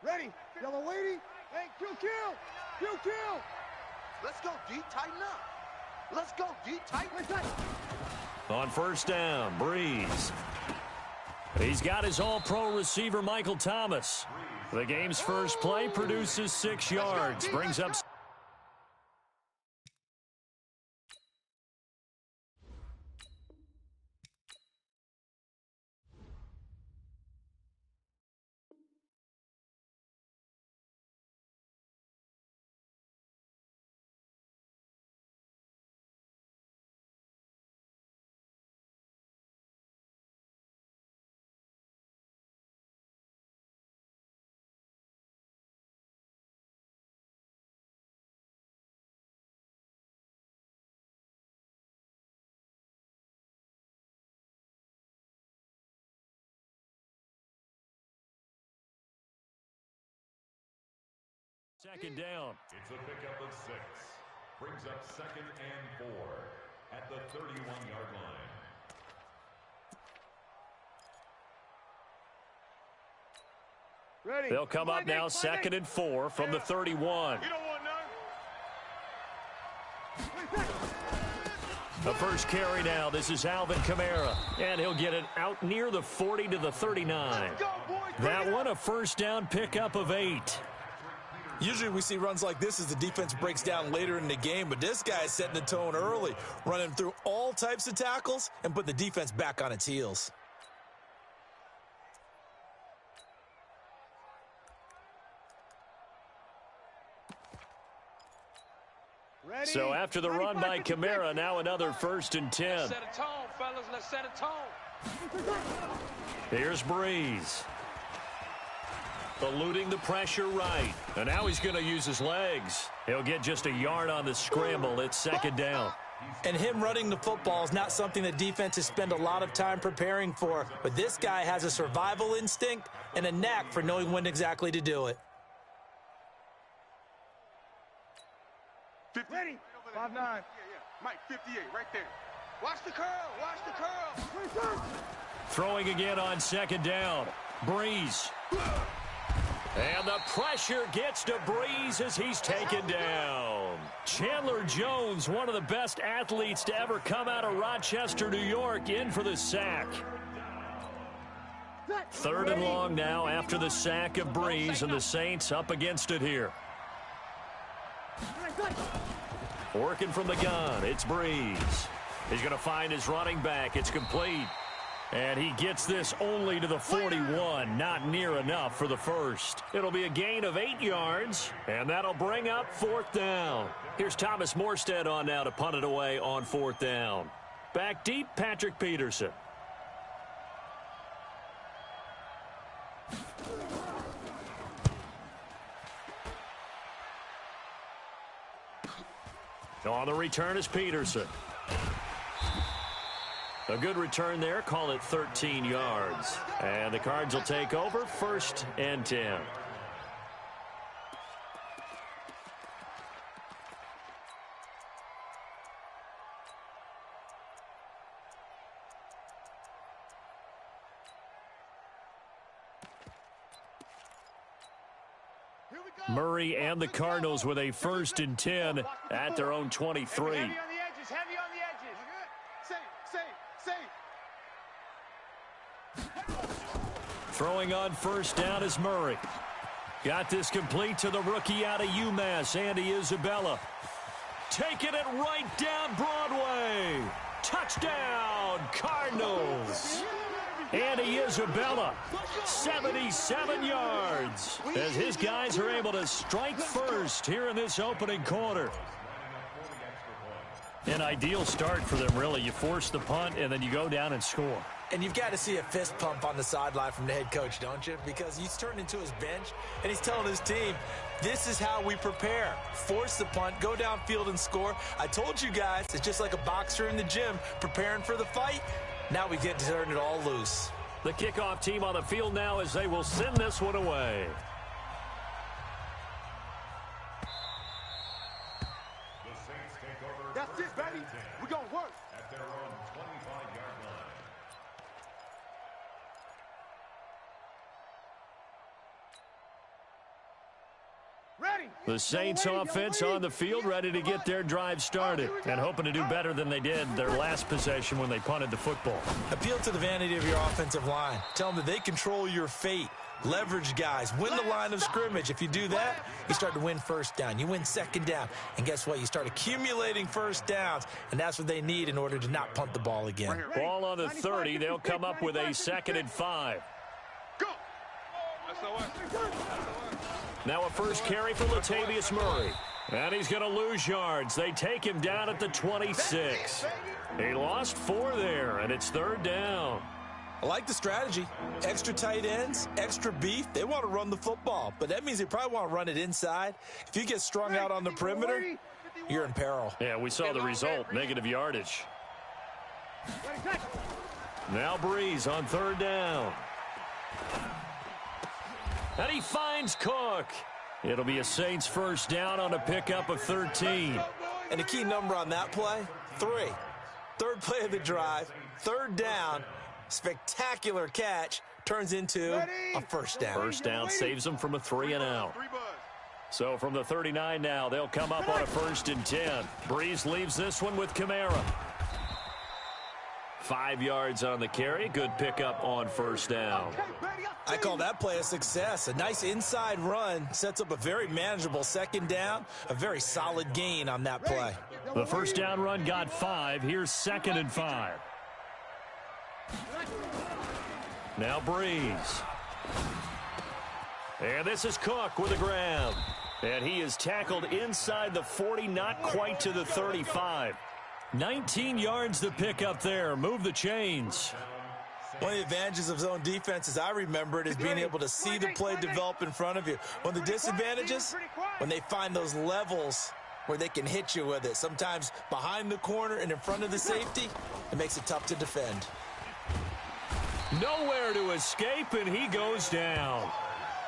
Ready. Yellow lady. Hey, kill. Let's go, D. Tighten up. Let's go, D. Tighten up. On first down, Breeze. He's got his all-pro receiver, Michael Thomas. The game's first play produces 6 yards. Brings up... Second down. It's a pickup of 6. Brings up 2nd and 4 at the 31-yard line. Ready. They'll come up now 2nd and 4 from the 31. You don't want none. The first carry now. This is Alvin Kamara. And he'll get it out near the 40 to the 39. That one a first down pickup of 8. Usually we see runs like this as the defense breaks down later in the game, but this guy is setting the tone early, running through all types of tackles and put the defense back on its heels. Ready. So after the run by Kamara, now another 1st and 10. Set a tone, fellas. Let's set a tone. Here's Breeze. Eluding the pressure right. And now he's going to use his legs. He'll get just a yard on the scramble. It's 2nd down. And him running the football is not something that defenses spend a lot of time preparing for. But this guy has a survival instinct and a knack for knowing when exactly to do it. Ready. 5-9. Mike, 58, right there. Watch the curl. Throwing again on 2nd down. Breeze. And the pressure gets to Breeze as he's taken down. Chandler Jones, one of the best athletes to ever come out of Rochester, New York, in for the sack. 3rd and long now after the sack of Breeze, and the Saints up against it here. Working from the gun, it's Breeze. He's going to find his running back. It's complete. And he gets this only to the 41, not near enough for the first. It'll be a gain of 8 yards, and that'll bring up 4th down. Here's Thomas Morstead on now to punt it away on 4th down. Back deep, Patrick Peterson. On the return is Peterson. A good return there. Call it 13 yards. And the Cards will take over 1st and 10. Murray and the Cardinals with a 1st and 10 at their own 23. Heavy on the edges. Throwing on 1st down is Murray. Got this complete to the rookie out of UMass, Andy Isabella. Taking it right down Broadway. Touchdown, Cardinals. Andy Isabella, 77 yards, as his guys are able to strike first here in this opening quarter. An ideal start for them, really. You force the punt, and then you go down and score. And you've got to see a fist pump on the sideline from the head coach, don't you? Because he's turned into his bench, and he's telling his team, this is how we prepare. Force the punt, go downfield and score. I told you guys, it's just like a boxer in the gym preparing for the fight. Now we get to turn it all loose. The kickoff team on the field now as they will send this one away. The Saints take over. That's it, baby. We're going to work. At their own 25-yard line. The Saints offense on the field, ready to get their drive started and hoping to do better than they did their last possession when they punted the football. Appeal to the vanity of your offensive line. Tell them that they control your fate. Leverage guys. Win the line of scrimmage. If you do that, you start to win first down. You win second down. And guess what? You start accumulating first downs. And that's what they need in order to not punt the ball again. Ball on the 30. They'll come up with a 2nd and 5. Go! Now a first carry for Latavius Murray. And he's going to lose yards. They take him down at the 26. He lost 4 there, and it's 3rd down. I like the strategy. Extra tight ends, extra beef. They want to run the football, but that means they probably want to run it inside. If you get strung out on the perimeter, you're in peril. Yeah, we saw the result, negative yardage. Now Breeze on 3rd down. And he finds Cook. It'll be a Saints first down on a pickup of 13. And the key number on that play, 3. 3rd play of the drive, 3rd down. Spectacular catch turns into a first down. First down saves them from a 3 and out. So from the 39 now, they'll come up on a 1st and 10. Breeze leaves this one with Kamara. 5 yards on the carry. Good pickup on first down. I call that play a success. A nice inside run sets up a very manageable 2nd down. A very solid gain on that play. The first down run got 5. Here's 2nd and 5. Now Breeze. And this is Cook with a grab. And he is tackled inside the 40, not quite to the 35. 19 yards to pick up there. Move the chains. One of the advantages of zone defense, as I remember it, is being able to see the play develop in front of you. One of the disadvantages, when they find those levels where they can hit you with it. Sometimes behind the corner and in front of the safety, it makes it tough to defend. Nowhere to escape, and he goes down.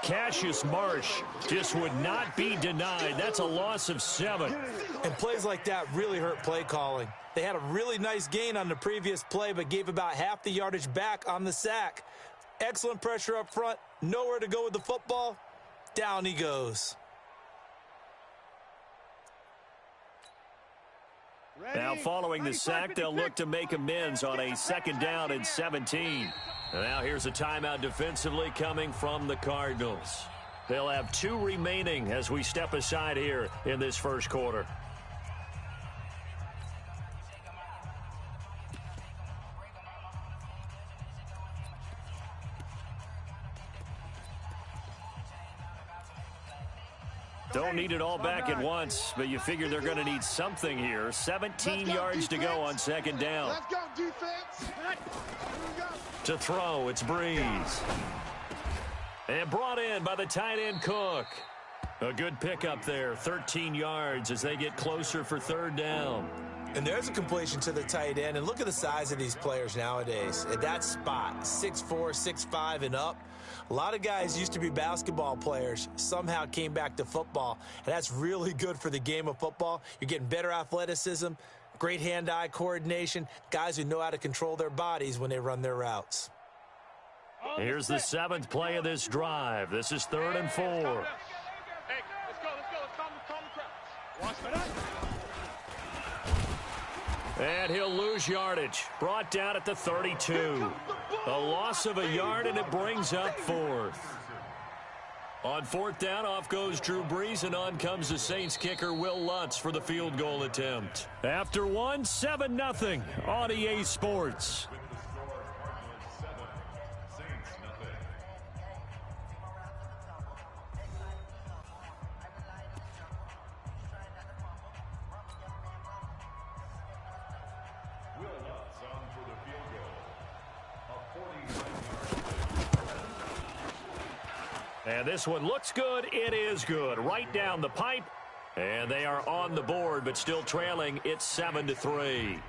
Cassius Marsh just would not be denied. That's a loss of 7. And plays like that really hurt play calling. They had a really nice gain on the previous play, but gave about half the yardage back on the sack. Excellent pressure up front. Nowhere to go with the football. Down he goes. Now following the sack, they'll look to make amends on a 2nd down and 17. Now here's a timeout defensively coming from the Cardinals. They'll have 2 remaining as we step aside here in this first quarter. Don't need it all back at once, but you figure they're going to need something here. 17 yards to go on 2nd down. Let's go, defense. To throw, it's Breeze. And brought in by the tight end Cook. A good pickup there, 13 yards as they get closer for 3rd down. And there's a completion to the tight end. And look at the size of these players nowadays. At that spot, 6'4", 6'5", and up. A lot of guys used to be basketball players, somehow came back to football, and that's really good for the game of football. You're getting better athleticism, great hand-eye coordination, guys who know how to control their bodies when they run their routes. Here's the 7th play of this drive. This is 3rd and 4. Hey, let's go. Let's calm the crowd. Watch that. And he'll lose yardage. Brought down at the 32. A loss of a yard, and it brings up 4th. On 4th down, off goes Drew Brees, and on comes the Saints kicker, Will Lutz, for the field goal attempt. After 1, 7-0 on EA Sports. And this one looks good. It is good. Right down the pipe. And they are on the board, but still trailing. It's 7-3.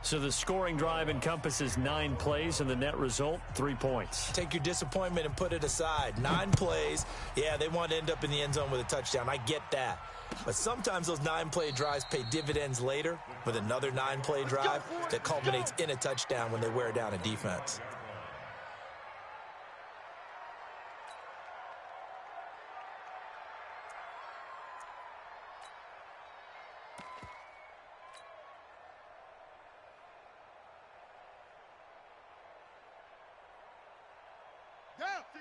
So the scoring drive encompasses 9 plays, and the net result, 3 points. Take your disappointment and put it aside. 9 plays. Yeah, they want to end up in the end zone with a touchdown. I get that. But sometimes those 9-play drives pay dividends later with another 9-play drive that culminates in a touchdown when they wear down a defense.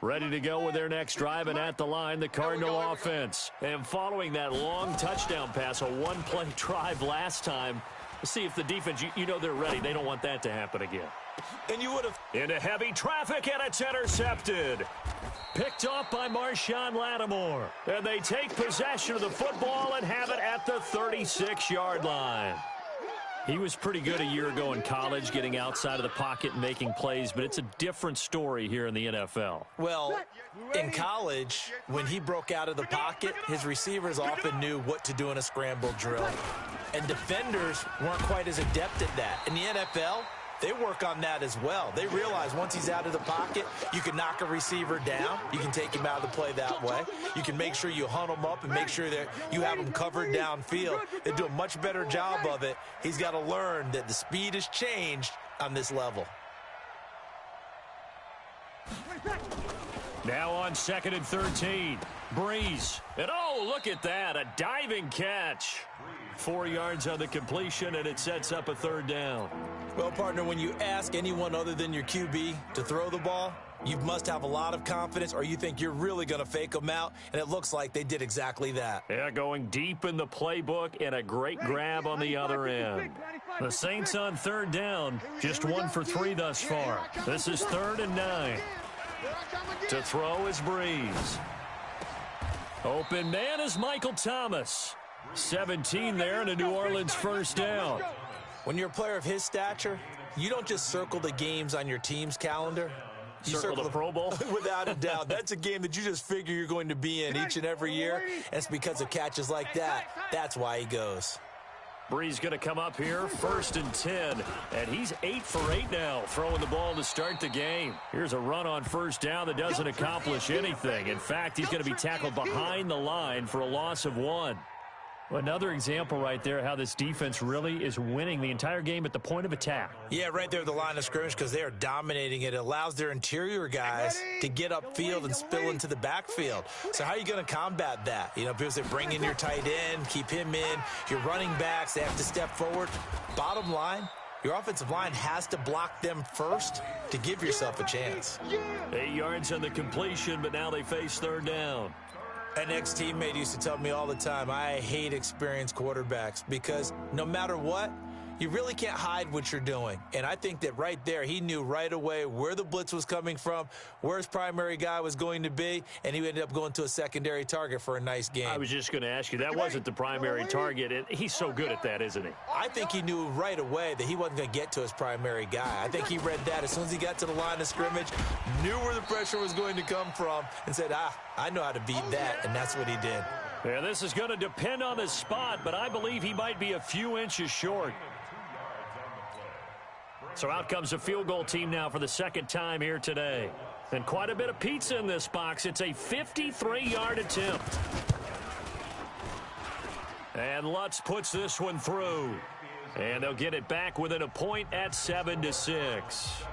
Ready to go with their next drive, and at the line, the Cardinal offense. And following that long touchdown pass, a one-play drive last time, let's see if the defense, you know they're ready. They don't want that to happen again. And you would have... Into heavy traffic, and it's intercepted. Picked off by Marshawn Lattimore. And they take possession of the football and have it at the 36-yard line. He was pretty good a year ago in college, getting outside of the pocket and making plays, but it's a different story here in the NFL. Well, in college, when he broke out of the pocket, his receivers often knew what to do in a scramble drill. And defenders weren't quite as adept at that. In the NFL, they work on that as well. They realize once he's out of the pocket, you can knock a receiver down. You can take him out of the play that way. You can make sure you hunt him up and make sure that you have him covered downfield. They do a much better job of it. He's got to learn that the speed has changed on this level. Now on 2nd and 13. Breeze. And oh, look at that. A diving catch. 4 yards on the completion, and it sets up a 3rd down. Well, partner, when you ask anyone other than your QB to throw the ball, you must have a lot of confidence, or you think you're really going to fake them out, and it looks like they did exactly that. Yeah, going deep in the playbook, and a great grab on the other end. The Saints on 3rd down, just 1 for 3 thus far. This is 3rd and 9. To throw is Breeze. Open man is Michael Thomas. 17 there, and a New Orleans 1st down. When you're a player of his stature, you don't just circle the games on your team's calendar. You circle the Pro Bowl? Without a doubt. That's a game that you just figure you're going to be in each and every year. And it's because of catches like that. That's why he goes. Breeze going to come up here, 1st and 10. And he's 8 for 8 now, throwing the ball to start the game. Here's a run on 1st down that doesn't accomplish anything. In fact, he's going to be tackled behind the line for a loss of 1. Another example right there how this defense really is winning the entire game at the point of attack. Yeah, right there at the line of scrimmage because they are dominating it. It allows their interior guys to get upfield and spill into the backfield. So how are you going to combat that? You know, people say bring in your tight end, keep him in. Your running backs, they have to step forward. Bottom line, your offensive line has to block them first to give yourself a chance. 8 yards on the completion, but now they face 3rd down. An ex-teammate used to tell me all the time, I hate experienced quarterbacks because no matter what, you really can't hide what you're doing. And I think that right there, he knew right away where the blitz was coming from, where his primary guy was going to be, and he ended up going to a secondary target for a nice game. I was just going to ask you, that wasn't the primary target. He's so good at that, isn't he? I think he knew right away that he wasn't going to get to his primary guy. I think he read that as soon as he got to the line of scrimmage, knew where the pressure was going to come from, and said, I know how to beat that, and that's what he did. Yeah, this is going to depend on the spot, but I believe he might be a few inches short. So out comes a field goal team now for the 2nd time here today. And quite a bit of pizza in this box. It's a 53-yard attempt. And Lutz puts this one through. And they'll get it back within a point at 7-6.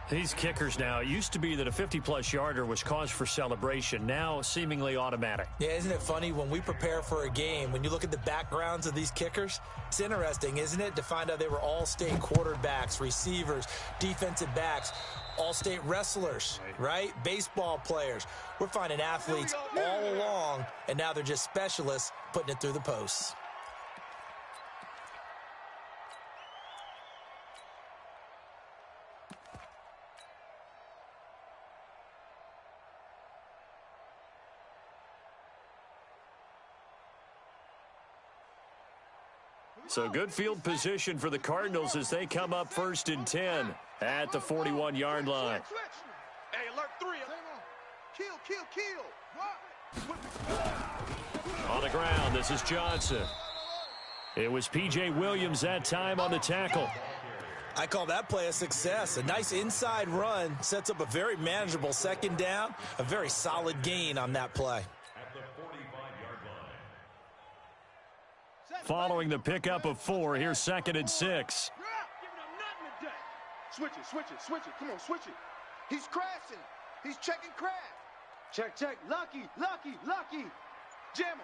These kickers now, it used to be that a 50-plus yarder was cause for celebration, now seemingly automatic. Yeah, isn't it funny when we prepare for a game, when you look at the backgrounds of these kickers, it's interesting, isn't it, to find out they were all-state quarterbacks, receivers, defensive backs, all-state wrestlers, right? Baseball players. We're finding athletes all along, and now they're just specialists putting it through the posts. So good field position for the Cardinals as they come up 1st and 10 at the 41-yard line. Hey, alert 3. Kill. On the ground, this is Johnson. It was P.J. Williams that time on the tackle. I call that play a success. A nice inside run sets up a very manageable 2nd down, a very solid gain on that play. Following the pickup of 4, here's 2nd and 6. Switch it. Come on, switch it. He's crashing. He's checking crash. Check. Lucky. Jam.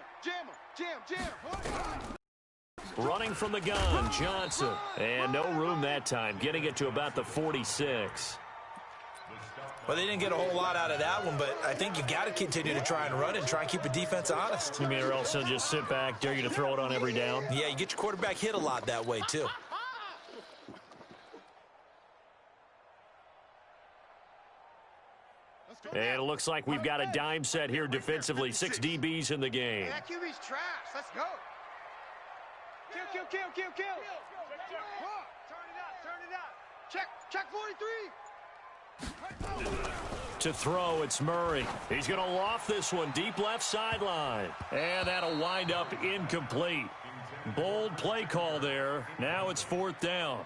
Running from the gun, Johnson. And no room that time, getting it to about the 46. Well, they didn't get a whole lot out of that one, but I think you got to continue to try and run it and try and keep the defense honest. You mean, or else they'll just sit back, dare you to throw it on every down? Yeah, you get your quarterback hit a lot that way, too. And it looks like we've got a dime set here defensively. 6 DBs in the game. That QB's trash. Let's go. Kill. Turn it up. Check 43. To throw, it's Murray. He's going to loft this one deep left sideline. And that'll wind up incomplete. Bold play call there. Now it's 4th down.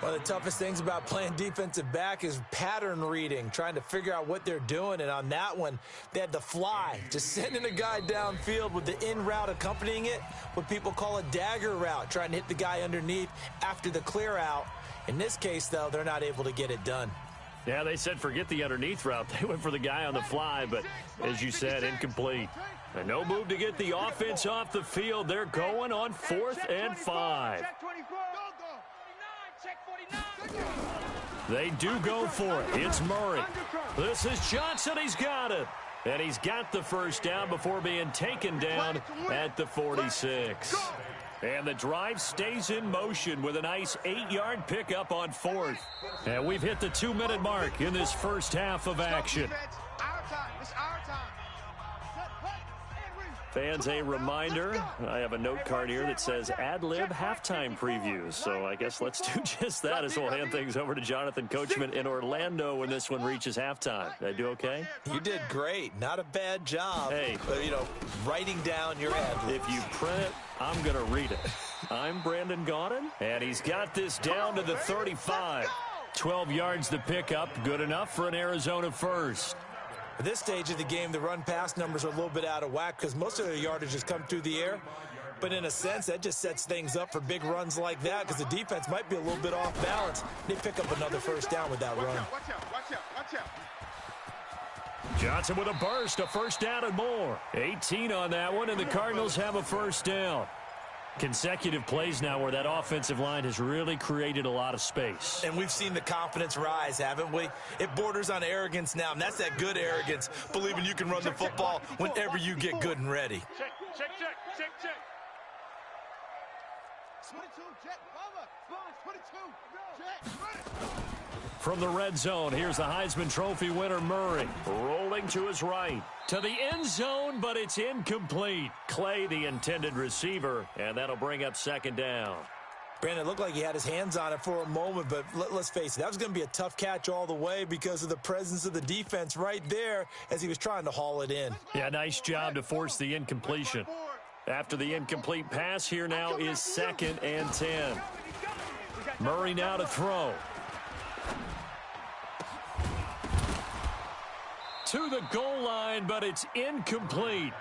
One of the toughest things about playing defensive back is pattern reading, trying to figure out what they're doing. And on that one, they had the fly, just sending a guy downfield with the in route accompanying it, what people call a dagger route, trying to hit the guy underneath after the clear out. In this case, though, they're not able to get it done. Yeah, they said forget the underneath route. They went for the guy on the fly, but as you said, incomplete. And no move to get the offense off the field. They're going on 4th and 5. They do go for it. It's Murray. This is Johnson. He's got it. And he's got the first down before being taken down at the 46. And the drive stays in motion with a nice 8-yard pickup on 4th. And we've hit the 2-minute mark in this first half of action. Fans, a reminder, I have a note card here that says ad-lib halftime previews. So I guess let's do just that as we'll hand things over to Jonathan Coachman in Orlando when this one reaches halftime. Did I do okay? You did great. Not a bad job. Hey. But, writing down your ad-libs. If you print it, I'm going to read it. I'm Brandon Gaudin, and he's got this down to the 35. 12 yards to pick up. Good enough for an Arizona first. At this stage of the game, the run-pass numbers are a little bit out of whack because most of their yardage has come through the air. But in a sense, that just sets things up for big runs like that because the defense might be a little bit off balance. They pick up another first down with that run. Watch out. Johnson with a burst, a first down and more. 18 on that one, and the Cardinals have a first down. Consecutive plays now where that offensive line has really created a lot of space. And we've seen the confidence rise, haven't we? It borders on arrogance now, and that's that good arrogance, believing you can run the football whenever you get good and ready. Check. 22, check. 22, check. From the red zone, here's the Heisman Trophy winner, Murray. Rolling to his right. To the end zone, but it's incomplete. Clay, the intended receiver, and that'll bring up 2nd down. Brandon, it looked like he had his hands on it for a moment, but let's face it, that was going to be a tough catch all the way because of the presence of the defense right there as he was trying to haul it in. Yeah, nice job to force the incompletion. After the incomplete pass, here now is 2nd and 10. Murray now to throw. To the goal line, but it's incomplete.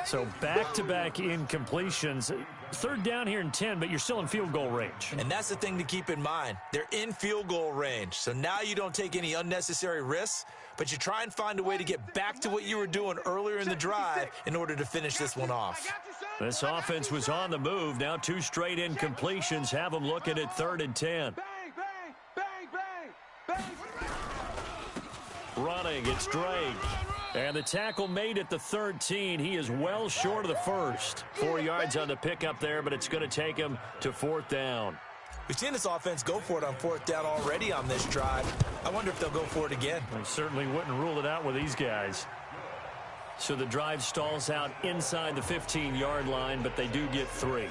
So back-to-back incompletions. 3rd down here and 10, but you're still in field goal range. And that's the thing to keep in mind. They're in field goal range. So now you don't take any unnecessary risks, but you try and find a way to get back to what you were doing earlier in the drive in order to finish this one off. This offense was on the move. Now 2 straight incompletions have them looking at 3rd and 10. Running, it's Drake. And the tackle made at the 13. He is well short of the first. 4 yards on the pickup there, but it's going to take him to 4th down. We've seen this offense go for it on 4th down already on this drive. I wonder if they'll go for it again. I certainly wouldn't rule it out with these guys. So the drive stalls out inside the 15-yard line, but they do get 3.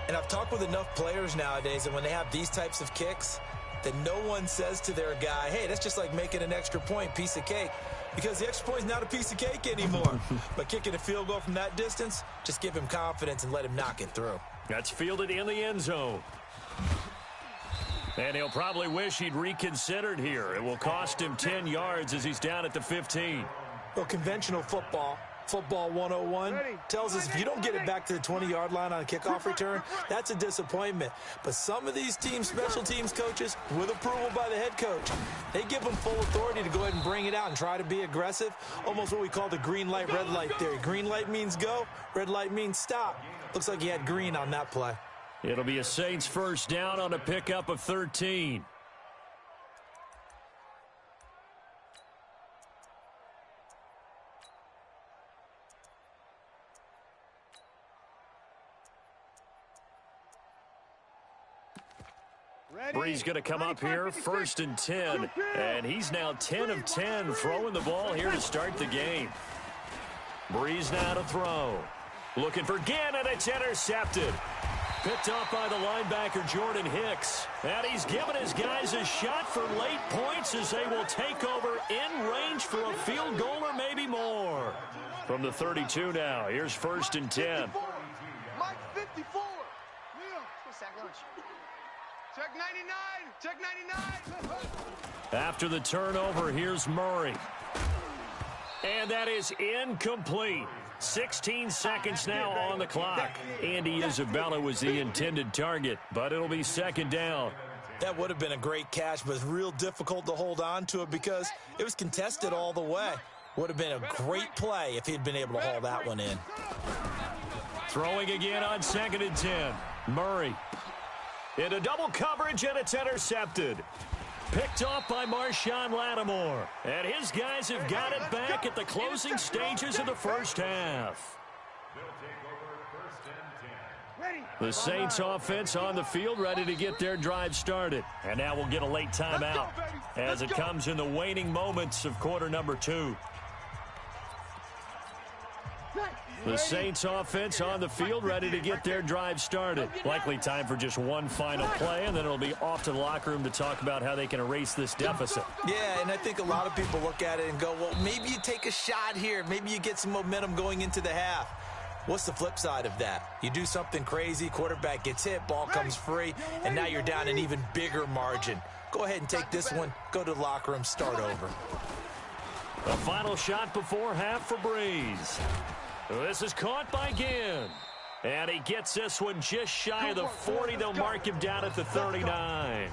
And I've talked with enough players nowadays, and when they have these types of kicks, that no one says to their guy, hey, that's just like making an extra point, piece of cake. Because the extra point is not a piece of cake anymore. But kicking a field goal from that distance, just give him confidence and let him knock it through. That's fielded in the end zone. And he'll probably wish he'd reconsidered here. It will cost him 10 yards as he's down at the 15. Well, conventional football 101, tells us if you don't get it back to the 20-yard line on a kickoff return, that's a disappointment. But some of these teams, special teams coaches, with approval by the head coach, they give them full authority to go ahead and bring it out and try to be aggressive, almost what we call the green light, red light theory. Green light means go, red light means stop. Looks like he had green on that play. It'll be a Saints first down on a pickup of 13. Bree's going to come up here, 1st and 10. And he's now 10 of 10 throwing the ball here to start the game. Bree's now to throw. Looking for Gann, and it's intercepted. Picked off by the linebacker, Jordan Hicks. And he's given his guys a shot for late points as they will take over in range for a field goal or maybe more. From the 32 now, here's 1st and 10. Mike 54. Check 99. Check 99. After the turnover, here's Murray. And that is incomplete. 16 seconds now on the clock. Andy Isabella was the intended target, but it'll be 2nd down. That would have been a great catch, but it's real difficult to hold on to it because it was contested all the way. Would have been a great play if he'd been able to haul that one in. Throwing again on 2nd and 10. Murray. Into double coverage, and it's intercepted. Picked off by Marshawn Lattimore. And his guys have got it back at the closing stages of the first half. The Saints offense on the field ready to get their drive started. And now we'll get a late timeout as it comes in the waning moments of quarter number 2. The Saints offense on the field ready to get their drive started. Likely time for just one final play, and then it'll be off to the locker room to talk about how they can erase this deficit. Yeah, and I think a lot of people look at it and go, well, maybe you take a shot here. Maybe you get some momentum going into the half. What's the flip side of that? You do something crazy, quarterback gets hit, ball comes free, and now you're down an even bigger margin. Go ahead and take this one, go to the locker room, start over. The final shot before half for Breeze. This is caught by Gann. And he gets this one just shy of the 40. They'll mark him down at the 39.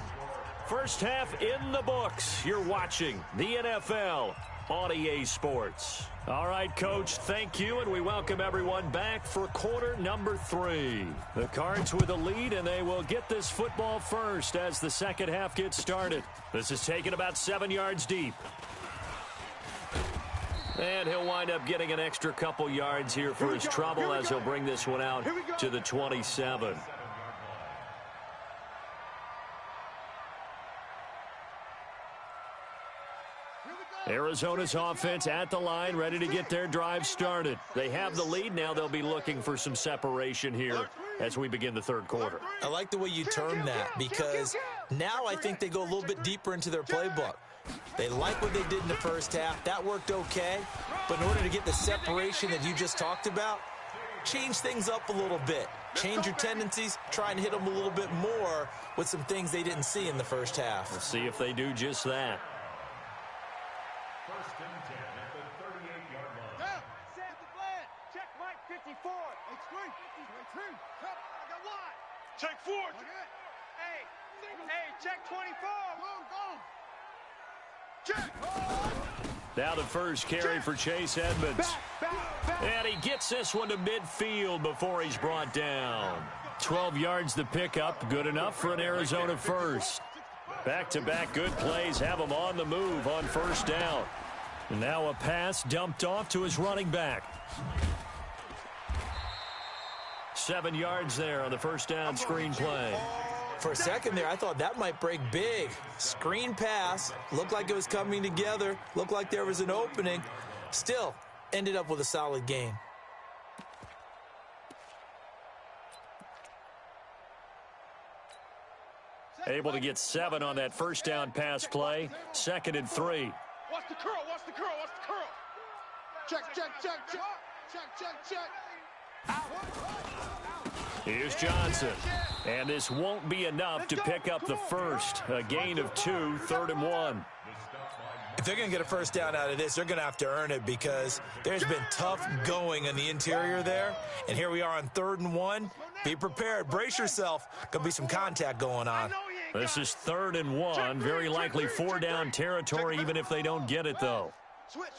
First half in the books. You're watching the NFL on EA Sports. All right, Coach, thank you, and we welcome everyone back for quarter number 3. The Cards with a lead, and they will get this football first as the second half gets started. This is taken about 7 yards deep. And he'll wind up getting an extra couple yards here for his trouble as he'll bring this one out to the 27. Arizona's offense at the line, ready to get their drive started. They have the lead. Now they'll be looking for some separation here as we begin the third quarter. I like the way you term that because now I think they go a little bit deeper into their playbook. They like what they did in the first half. That worked okay. But in order to get the separation that you just talked about, change things up a little bit. Change your tendencies. Try and hit them a little bit more with some things they didn't see in the first half. Let's see if they do just that. First and 10 at the 38-yard line. Yeah. Set the plan. Check Mike 54. H3. Cut. I got one. Check 4. Hey, check 24. Go. Now the first carry for Chase Edmonds. And he gets this one to midfield before he's brought down. 12 yards to pick up. Good enough for an Arizona first. Back-to-back good plays have him on the move on first down. And now a pass dumped off to his running back. 7 yards there on the first down screen play. For a second there, I thought that might break big. Screen pass. Looked like it was coming together. Looked like there was an opening. Still, ended up with a solid gain. Able to get 7 on that first down pass play. 2nd and 3. Watch the curl. Check. Here's Johnson. And this won't be enough to pick up the first. A gain of 2, 3rd and 1. If they're going to get a first down out of this, they're going to have to earn it because there's been tough going in the interior there. And here we are on 3rd and 1. Be prepared. Brace yourself. Going to be some contact going on. This is 3rd and 1. Very likely 4-down territory even if they don't get it, though. Switch.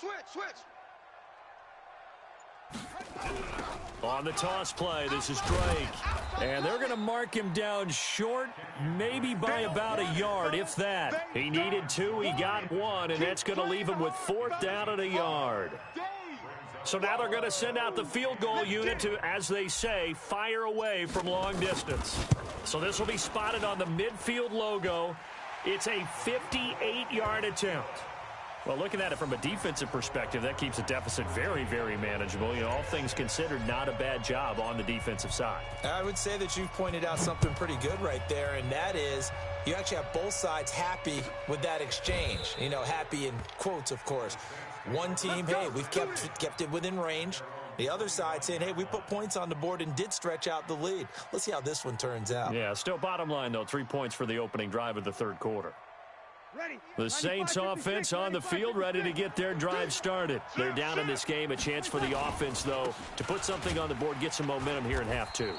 On the toss play, this is Drake. And they're going to mark him down short, maybe by about a yard, if that. He needed 2, he got 1, and that's going to leave him with 4th down and a yard. So now they're going to send out the field goal unit to, as they say, fire away from long distance. So this will be spotted on the midfield logo. It's a 58-yard attempt. Well, looking at it from a defensive perspective, that keeps the deficit very, very manageable. You know, all things considered, not a bad job on the defensive side. I would say that you've pointed out something pretty good right there, and that is you actually have both sides happy with that exchange. You know, happy in quotes, of course. One team, hey, we've kept it within range. The other side saying, hey, we put points on the board and did stretch out the lead. Let's see how this one turns out. Yeah, still bottom line, though, 3 points for the opening drive of the third quarter. The Saints offense on the field, ready to get their drive started. They're down in this game. A chance for the offense, though, to put something on the board, get some momentum here in half two.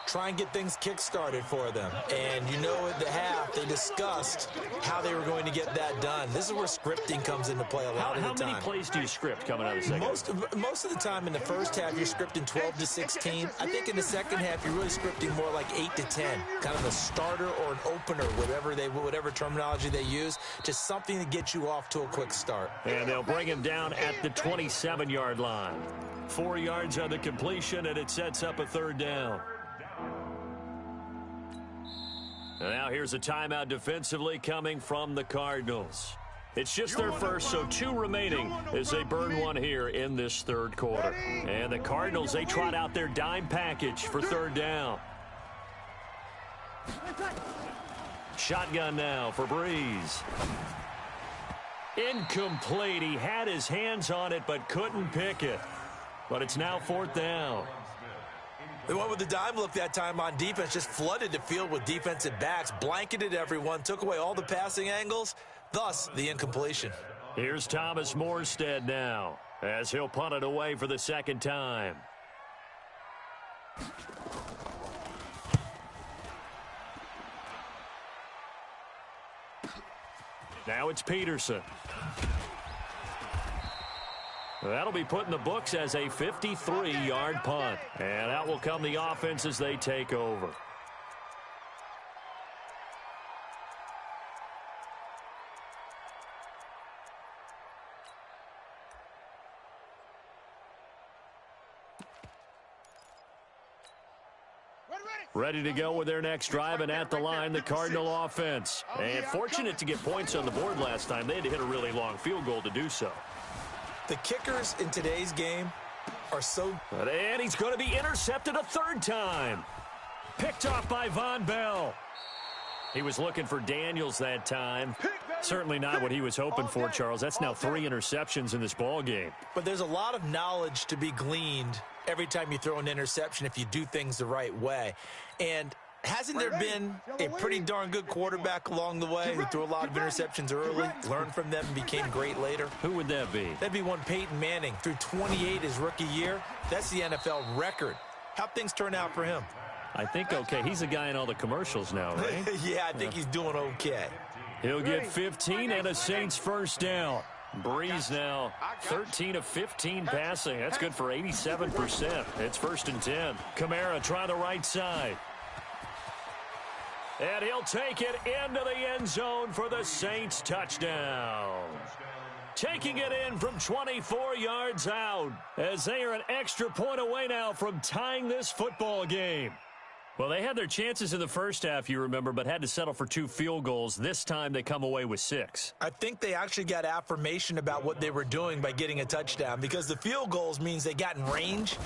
Try and get things kick-started for them. And you know at the half, they discussed how they were going to get that done. This is where scripting comes into play a lot of the time. How many plays do you script coming out of the second half? Most of the time in the first half, you're scripting 12 to 16. I think in the second half, you're really scripting more like 8 to 10. Kind of a starter or an opener, whatever terminology they use. Just something to get you off to a quick start. And they'll bring him down at the 27-yard line. 4 yards on the completion, and it sets up a third down. Now here's a timeout defensively coming from the Cardinals. It's just their first, so 2 remaining as they burn one here in this third quarter. And the Cardinals, they trot out their dime package for third down. Shotgun now for Breeze. Incomplete. He had his hands on it but couldn't pick it. But it's now fourth down. The one with the dime look that time on defense just flooded the field with defensive backs, blanketed everyone, took away all the passing angles, thus the incompletion. Here's Thomas Morstead now as he'll punt it away for the second time. Now it's Peterson. That'll be put in the books as a 53-yard punt. And out will come the offense as they take over. Ready to go with their next drive, and at the line, the Cardinal offense. And fortunate to get points on the board last time. They had to hit a really long field goal to do so. The kickers in today's game are so... And he's going to be intercepted a third time. Picked off by Von Bell. He was looking for Daniels that time. Certainly not what he was hoping for, Charles. That's now 3 interceptions in this ball game. But there's a lot of knowledge to be gleaned every time you throw an interception if you do things the right way. And hasn't there been a pretty darn good quarterback along the way who threw a lot of interceptions early, learned from them, and became great later? Who would that be? That'd be one Peyton Manning. Threw 28 his rookie year. That's the NFL record. How'd things turn out for him? I think okay. He's a guy in all the commercials now, right? Yeah, I think he's doing okay. He'll get 15 and a Saints first down. Breeze now 13 of 15 passing. That's good for 87%. It's 1st and 10. Kamara try the right side. And he'll take it into the end zone for the Saints touchdown. Taking it in from 24 yards out as they are an extra point away now from tying this football game. Well, they had their chances in the first half, you remember, but had to settle for 2 field goals. This time they come away with 6. I think they actually got affirmation about what they were doing by getting a touchdown because the field goals means they got in range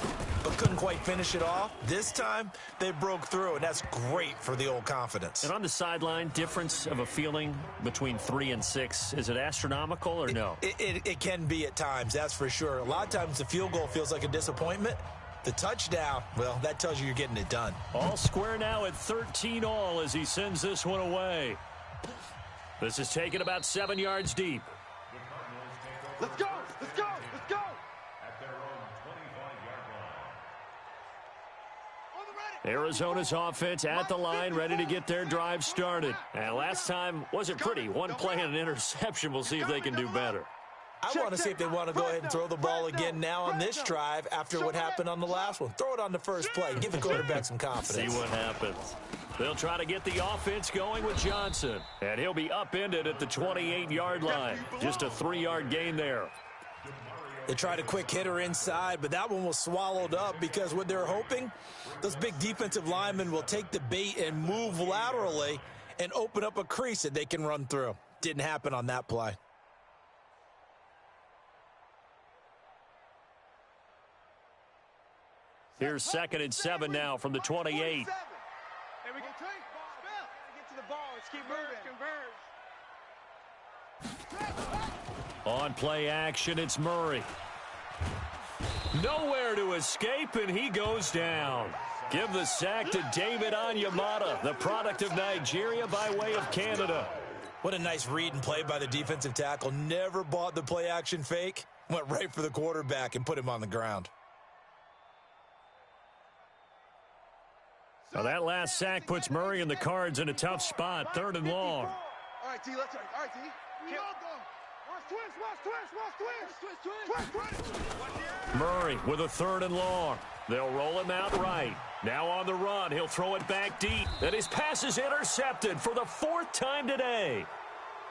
but couldn't quite finish it off. This time they broke through, and that's great for the old confidence. And on the sideline, difference of a feeling between 3 and 6, is it astronomical or no? It can be at times, that's for sure. A lot of times the field goal feels like a disappointment. The touchdown, well, that tells you you're getting it done. All square now at 13 all as he sends this one away. This is taken about 7 yards deep. Let's go! Let's go! Let's go! At their own 25-yard line. Arizona's offense at the line, ready to get their drive started. And last time wasn't pretty. One play and an interception. We'll see if they can do better. I want to see if they want to go ahead and throw the ball again now on this drive after what happened on the last one. Throw it on the first play. Give the quarterback some confidence. See what happens. They'll try to get the offense going with Johnson. And he'll be upended at the 28-yard line. Just a 3-yard gain there. They tried a quick hitter inside, but that one was swallowed up because what they're hoping, those big defensive linemen will take the bait and move laterally and open up a crease that they can run through. Didn't happen on that play. Here's 2nd and 7 now from the 28. Hey, we can get to the ball. Let's keep moving. Converge. On play action, it's Murray. Nowhere to escape, and he goes down. Give the sack to David Onyemata, the product of Nigeria by way of Canada. What a nice read and play by the defensive tackle. Never bought the play action fake. Went right for the quarterback and put him on the ground. Now that last sack puts Murray and the Cards in a tough spot, 3rd and long. All right, T, let's go. All right, T. Murray with a 3rd and long. They'll roll him out right. Now on the run, he'll throw it back deep. And his pass is intercepted for the 4th time today.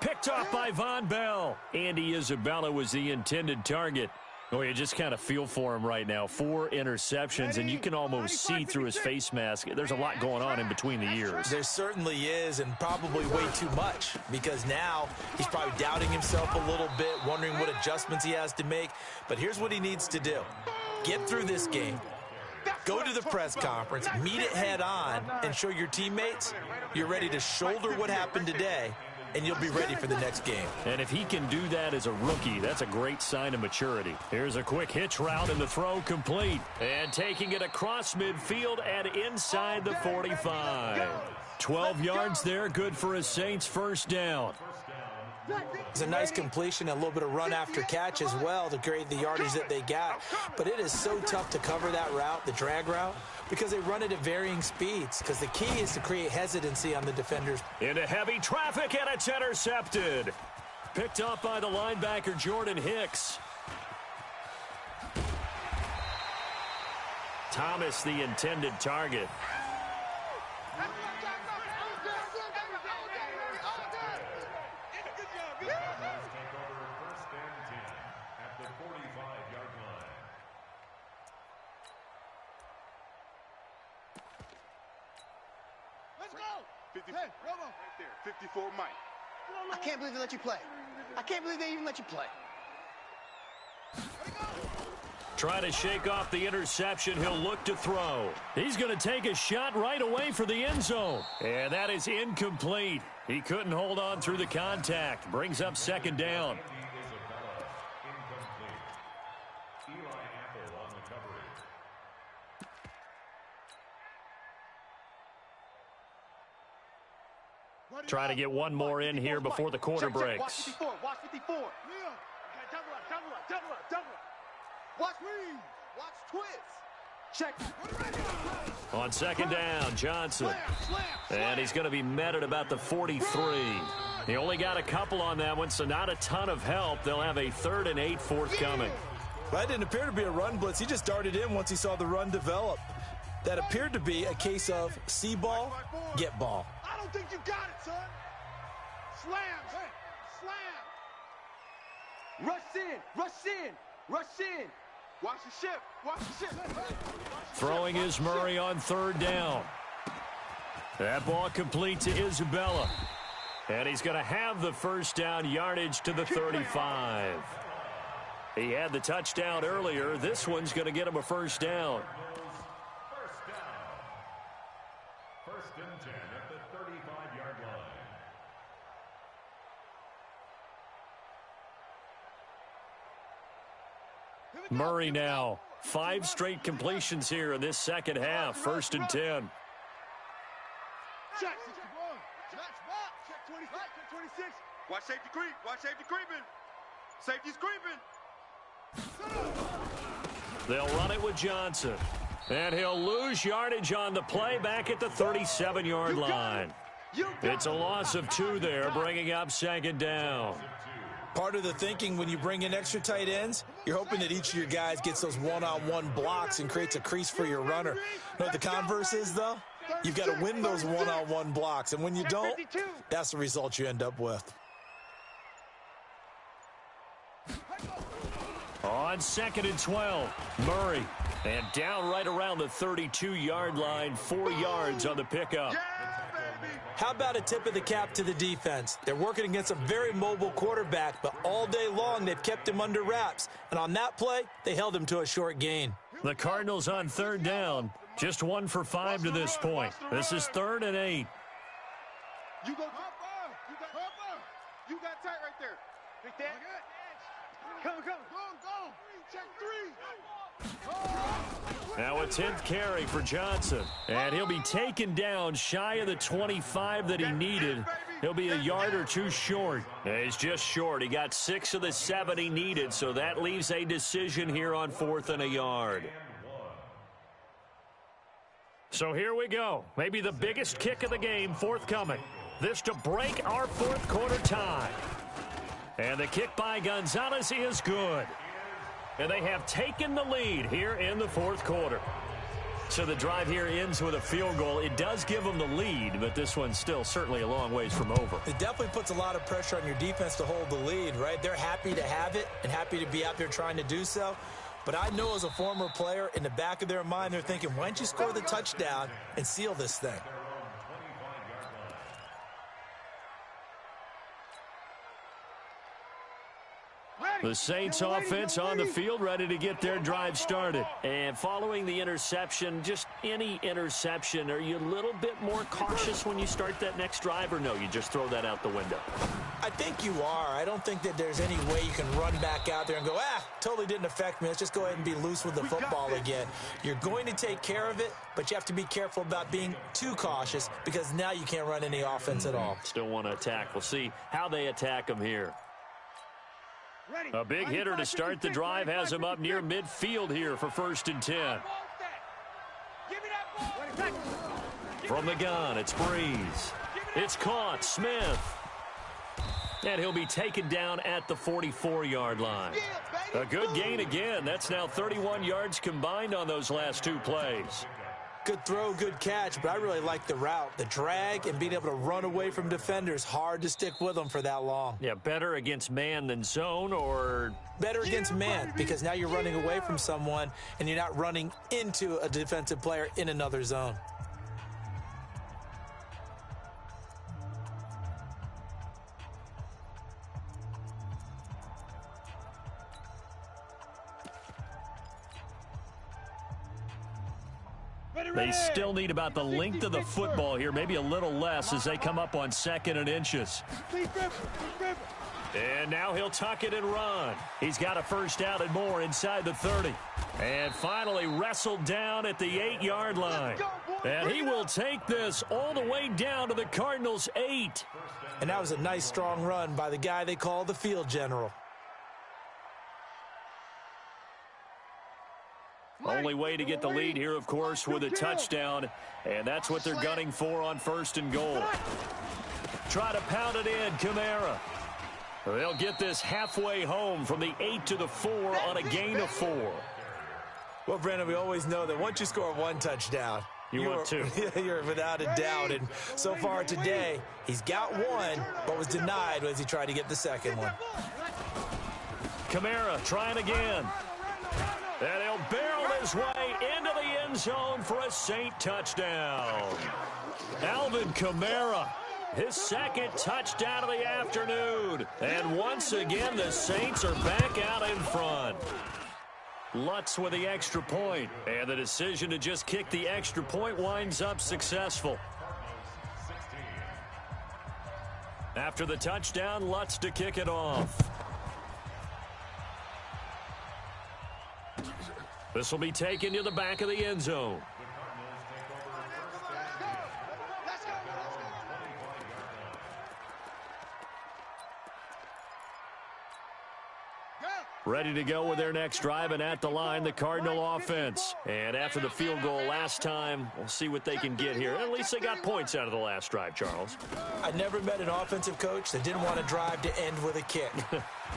Picked off by Von Bell. Andy Isabella was the intended target. Oh, you just kind of feel for him right now. 4 interceptions, and you can almost see through his face mask. There's a lot going on in between the ears. There certainly is, and probably way too much, because now he's probably doubting himself a little bit, wondering what adjustments he has to make. But here's what he needs to do. Get through this game. Go to the press conference, meet it head on, and show your teammates you're ready to shoulder what happened today, and you'll be ready for the next game. And if he can do that as a rookie, that's a great sign of maturity. Here's a quick hitch route, and the throw complete. And taking it across midfield and inside the 45. 12 yards there, good for a Saints first down. It's a nice completion, a little bit of run after catch as well to create the yardage that they got. But it is so tough to cover that route, the drag route, because they run it at varying speeds, because the key is to create hesitancy on the defenders. Into heavy traffic, and it's intercepted. Picked up by the linebacker, Jordan Hicks. Thomas, the intended target. Hey, Robo. Right there, 54 Mike. I can't believe they let you play. I can't believe they even let you play. Trying to shake off the interception. He'll look to throw. He's going to take a shot right away for the end zone. And that is incomplete. He couldn't hold on through the contact. Brings up 2nd down. Trying to get one more in here before the quarter breaks. Watch 54. Watch 54. Double up. Watch me. Watch twist. Check. On 2nd down, Johnson. And he's going to be met at about the 43. He only got a couple on that one, so not a ton of help. They'll have a 3rd and 8 forthcoming. Well, that didn't appear to be a run blitz. He just darted in once he saw the run develop. That appeared to be a case of see ball, get ball. I don't think you got it, son. Slam. Rush in. Watch the ship. Throwing is Murray on 3rd down. That ball complete to Isabella. And he's going to have the first down, yardage to the 35. He had the touchdown earlier. This one's going to get him a first down. First and 10 at the 35-yard line. Murray now. 5 straight completions here in this second half. 1st and 10. Check 61. Check 26. Watch safety creep. Creeping. Safety's creeping. They'll run it with Johnson. And he'll lose yardage on the play back at the 37-yard line. It's a loss of 2 there, bringing up 2nd down. Part of the thinking when you bring in extra tight ends, you're hoping that each of your guys gets those one-on-one blocks and creates a crease for your runner. You know what the converse is, though? You've got to win those one-on-one blocks, and when you don't, that's the result you end up with. On on 2nd and 12. Murray. And down right around the 32-yard line, 4 yards on the pickup. How about a tip of the cap to the defense? They're working against a very mobile quarterback, but all day long they've kept him under wraps. And on that play, they held him to a short gain. The Cardinals on 3rd down. Just 1 for 5 to this point. This is 3rd and 8. You go you got tight right there. Big Dad. Come. Go. Check 3. Now a 10th carry for Johnson. And he'll be taken down shy of the 25 that he needed. He'll be a yard or 2 short. He's just short. He got 6 of the 7 he needed, so that leaves a decision here on 4th and a yard. So here we go. Maybe the biggest kick of the game forthcoming. This to break our 4th quarter tie. And the kick by Gonzalez is good. And they have taken the lead here in the 4th quarter. So the drive here ends with a field goal. It does give them the lead, but this one's still certainly a long ways from over. It definitely puts a lot of pressure on your defense to hold the lead, right? They're happy to have it and happy to be out there trying to do so. But I know as a former player, in the back of their mind, they're thinking, why don't you score the touchdown and seal this thing? The Saints offense on the field, ready to get their drive started. And following the interception, just any interception, are you a little bit more cautious when you start that next drive, or no, you just throw that out the window? I think you are. I don't think that there's any way you can run back out there and go, totally didn't affect me. Let's just go ahead and be loose with the football again. You're going to take care of it, but you have to be careful about being too cautious because now you can't run any offense at all. Still want to attack. We'll see how they attack them here. A big hitter to start the drive has him up near midfield here for 1st and 10. From the gun, it's Breeze. It's caught, Smith. And he'll be taken down at the 44-yard line. A good gain again. That's now 31 yards combined on those last 2 plays. Good throw, good catch, but I really like the route. The drag and being able to run away from defenders, hard to stick with them for that long. Yeah, better against man than zone, or? Better against man, because now you're running away from someone and you're not running into a defensive player in another zone. They still need about the length of the football here, maybe a little less as they come up on 2nd and inches. And now he'll tuck it and run. He's got a 1st down and more inside the 30. And finally wrestled down at the 8-yard line. And he will take this all the way down to the Cardinals' 8. And that was a nice, strong run by the guy they call the field general. Only way to get the lead here, of course, with a touchdown. And that's what they're gunning for on 1st and goal. Try to pound it in, Kamara. They'll get this halfway home from the 8 to the 4 on a gain of 4. Well, Brandon, we always know that once you score 1 touchdown, you're without a doubt. And so far today, he's got 1, but was denied as he tried to get the 2nd one. Kamara trying again. And he'll barrel his way into the end zone for a Saint touchdown. Alvin Kamara, his 2nd touchdown of the afternoon. And once again, the Saints are back out in front. Lutz with the extra point. And the decision to just kick the extra point winds up successful. After the touchdown, Lutz to kick it off. This will be taken to the back of the end zone. Ready to go with their next drive, and at the line, the Cardinal offense. And after the field goal last time, we'll see what they can get here. At least they got points out of the last drive, Charles. I never met an offensive coach that didn't want to drive to end with a kick.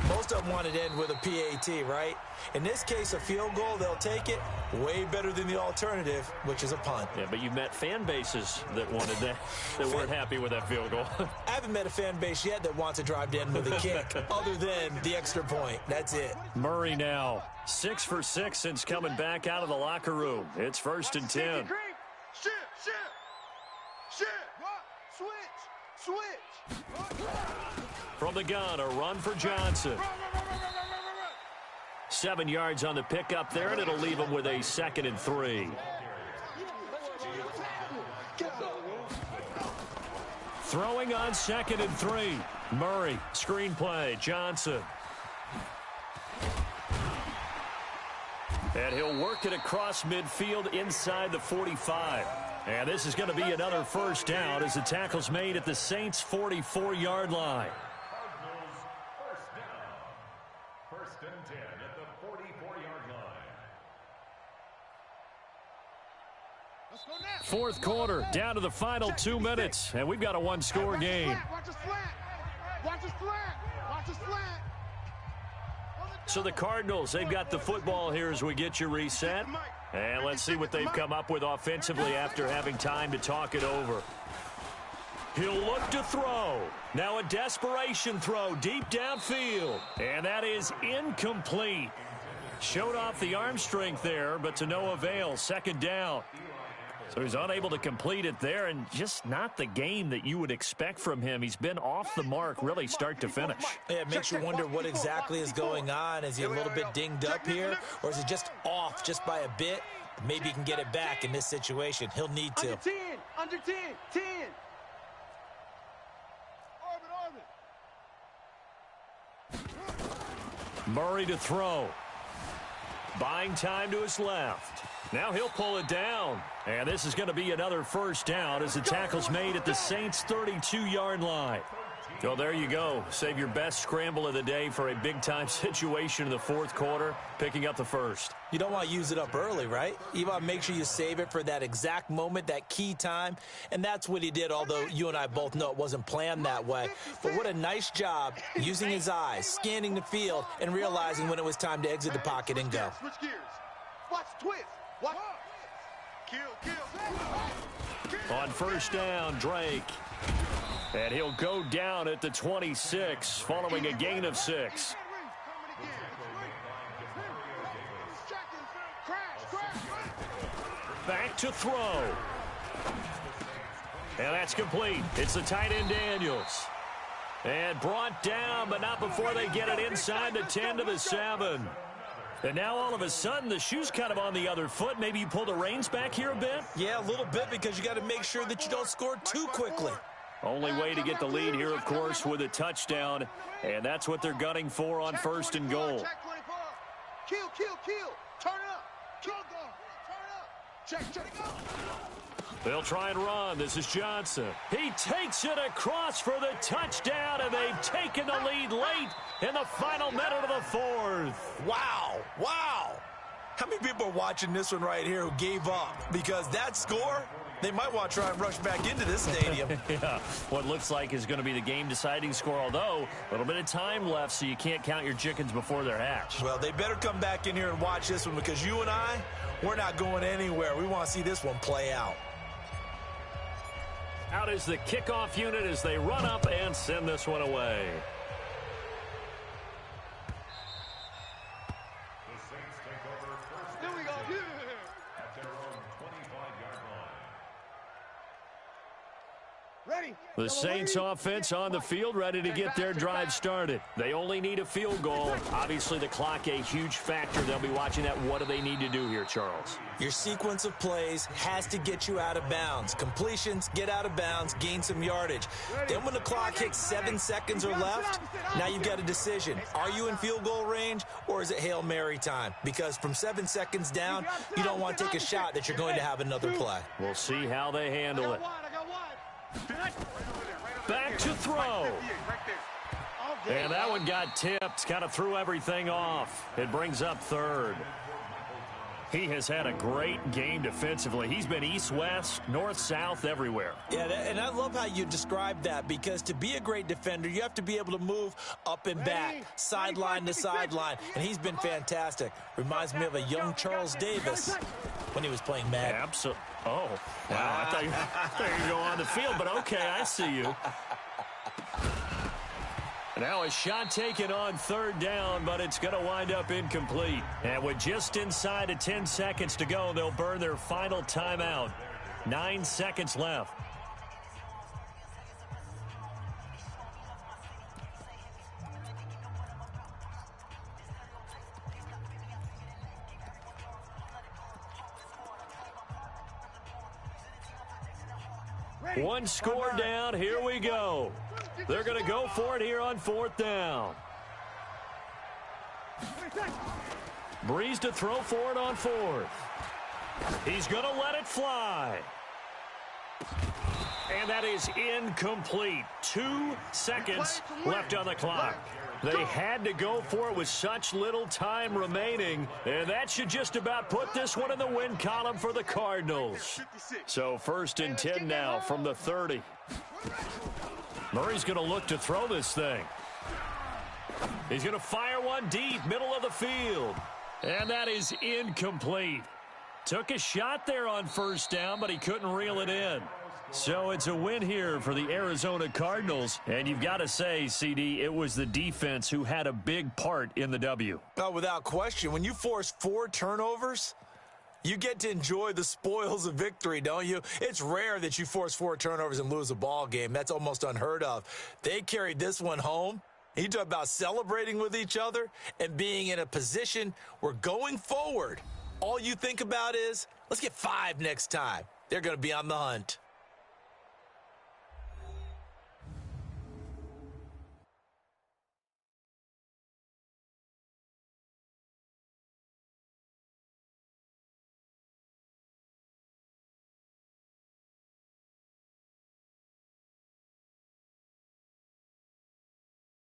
Most of them want it to end with a PAT, right? In this case, a field goal, they'll take it. Way better than the alternative, which is a punt. Yeah, but you've met fan bases that wanted that, that weren't happy with that field goal. I haven't met a fan base yet that wants to drive to end with a kick, other than the extra point. That's it. Murray now, 6 for 6 since coming back out of the locker room. It's 1st and 10. Switch. From the gun, a run for Johnson. 7 yards on the pickup there, and it'll leave him with a 2nd and 3. Throwing on 2nd and 3. Murray, screen play, Johnson. And he'll work it across midfield inside the 45. And this is going to be another first down as the tackle's made at the Saints' 44-yard line. First and 10 at the 44-yard line. Fourth quarter, down to the final 2 minutes, and we've got a one-score game. Watch his flat. Watch his flat. Watch his flat. So the Cardinals, they've got the football here as we get you reset. And let's see what they've come up with offensively after having time to talk it over. He'll look to throw. Now a desperation throw deep downfield. And that is incomplete. Showed off the arm strength there, but to no avail. 2nd down. So he's unable to complete it there, and just not the game that you would expect from him. He's been off the mark really start to finish. Yeah, it makes you wonder what exactly is going on. Is he a little bit dinged up here, or is it just off just by a bit? Maybe he can get it back in this situation. He'll need to. Under 10. Murray to throw. Buying time to his left. Now he'll pull it down. And this is going to be another first down as the tackle's made at the Saints' 32-yard line. So there you go. Save your best scramble of the day for a big-time situation in the fourth quarter, picking up the first. You don't want to use it up early, right? You want to make sure you save it for that exact moment, that key time. And that's what he did, although you and I both know it wasn't planned that way. But what a nice job using his eyes, scanning the field, and realizing when it was time to exit the pocket and go. Switch gears. Watch twist. Watch. Kill. On first down, Drake. And he'll go down at the 26 following a gain of 6. Back to throw. And that's complete. It's the tight end Daniels. And brought down, but not before they get it inside the 10 to the 7. And now all of a sudden the shoe's kind of on the other foot. Maybe you pull the reins back here a bit? Yeah, a little bit, because you got to make sure that you don't score too quickly. Only way to get the lead here, of course, with a touchdown. And that's what they're gunning for on 1st and goal. Kill. Turn it up. Turn it up. Check. They'll try and run. This is Johnson. He takes it across for the touchdown, and they've taken the lead late in the final minute of the fourth. Wow. How many people are watching this one right here who gave up? Because that score, they might want to try and rush back into this stadium. Yeah, what looks like is going to be the game-deciding score, although a little bit of time left, so you can't count your chickens before they're hatched. Well, they better come back in here and watch this one, because you and I, we're not going anywhere. We want to see this one play out. Out is the kickoff unit as they run up and send this one away. Here we go. At their own 25-yard line. Ready. The Saints offense on the field, ready to get their drive started. They only need a field goal. Obviously, the clock a huge factor. They'll be watching that. What do they need to do here, Charles? Your sequence of plays has to get you out of bounds. Completions, get out of bounds, gain some yardage. Then when the clock hits 7 seconds or left, now you've got a decision. Are you in field goal range, or is it Hail Mary time? Because from 7 seconds down, you don't want to take a shot that you're going to have another play. We'll see how they handle it. Back to throw. And that one got tipped. Kind of threw everything off. It brings up 3rd. He has had a great game defensively. He's been east-west, north-south, everywhere. Yeah, and I love how you describe that, because to be a great defender, you have to be able to move up and back, sideline to sideline, and he's been fantastic. Reminds me of a young Charles Davis when he was playing Madden. Absolutely. Oh, wow. I thought you were going to go on the field, but okay, I see you. Now a shot taken on third down, but it's going to wind up incomplete. And with just inside of 10 seconds to go, they'll burn their final timeout. 9 seconds left. One score down. Here we go. They're going to go for it here on fourth down. Breeze to throw for it on fourth. He's going to let it fly. And that is incomplete. 2 seconds left on the clock. They had to go for it with such little time remaining, and that should just about put this one in the win column for the Cardinals. So 1st and 10 now from the 30. Murray's going to look to throw this thing. He's going to fire one deep, middle of the field. And that is incomplete. Took a shot there on first down, but he couldn't reel it in. So it's a win here for the Arizona Cardinals. And you've got to say, CD, it was the defense who had a big part in the W. Oh, without question. When you force 4 turnovers, you get to enjoy the spoils of victory, don't you? It's rare that you force 4 turnovers and lose a ball game. That's almost unheard of. They carried this one home. You talk about celebrating with each other and being in a position where going forward, all you think about is, let's get 5 next time. They're going to be on the hunt.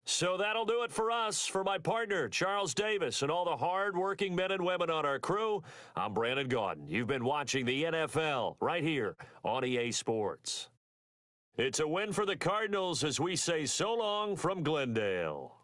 So that'll do it for us. For my partner, Charles Davis, and all the hard-working men and women on our crew, I'm Brandon Gaudin. You've been watching the NFL right here on EA Sports. It's a win for the Cardinals as we say so long from Glendale.